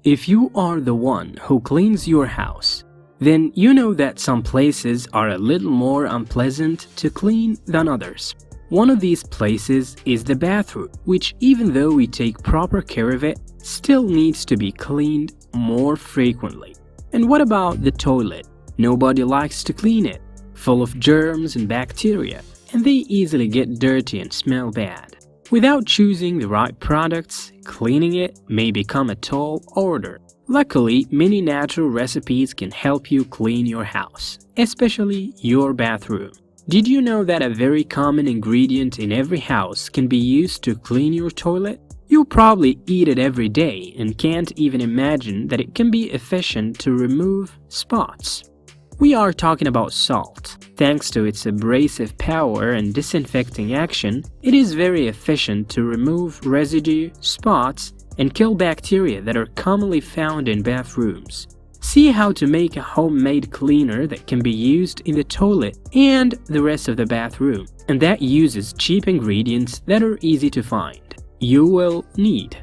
If you are the one who cleans your house, then you know that some places are a little more unpleasant to clean than others. One of these places is the bathroom, which, even though we take proper care of it, still needs to be cleaned more frequently. And what about the toilet? Nobody likes to clean it, full of germs and bacteria, and they easily get dirty and smell bad. Without choosing the right products, cleaning it may become a tall order. Luckily, many natural recipes can help you clean your house, especially your bathroom. Did you know that a very common ingredient in every house can be used to clean your toilet? You probably eat it every day and can't even imagine that it can be efficient to remove spots. We are talking about salt. Thanks to its abrasive power and disinfecting action, it is very efficient to remove residue, spots, and kill bacteria that are commonly found in bathrooms. See how to make a homemade cleaner that can be used in the toilet and the rest of the bathroom, and that uses cheap ingredients that are easy to find. You will need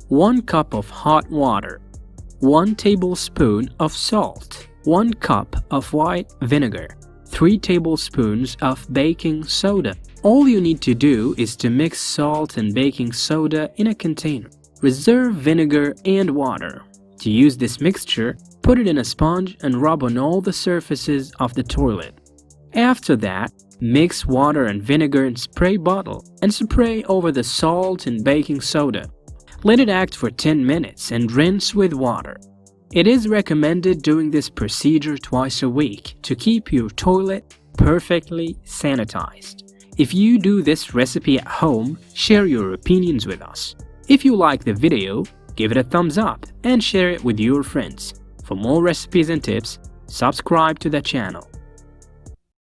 1 cup of hot water, 1 tablespoon of salt, 1 cup of white vinegar, 3 tablespoons of baking soda. All you need to do is to mix salt and baking soda in a container. Reserve vinegar and water. To use this mixture, put it in a sponge and rub on all the surfaces of the toilet. After that, mix water and vinegar in spray bottle and spray over the salt and baking soda. Let it act for 10 minutes and rinse with water. It is recommended doing this procedure twice a week to keep your toilet perfectly sanitized. If you do this recipe at home, share your opinions with us. If you like the video, give it a thumbs up and share it with your friends. For more recipes and tips, subscribe to the channel.